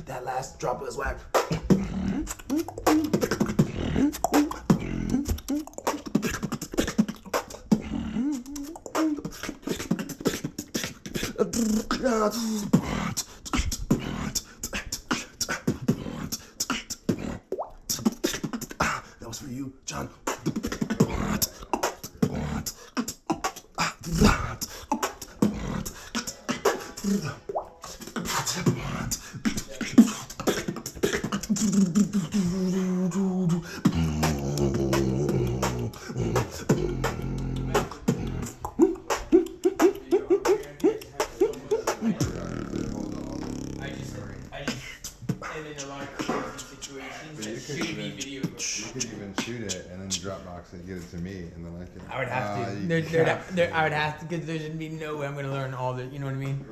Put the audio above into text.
That last drop was whack. That was for you, John. You could even shoot it and then Dropbox it and get it to me, and then I could. I would have to. I would have to, because there's be no way I'm gonna learn all the. You know what I mean?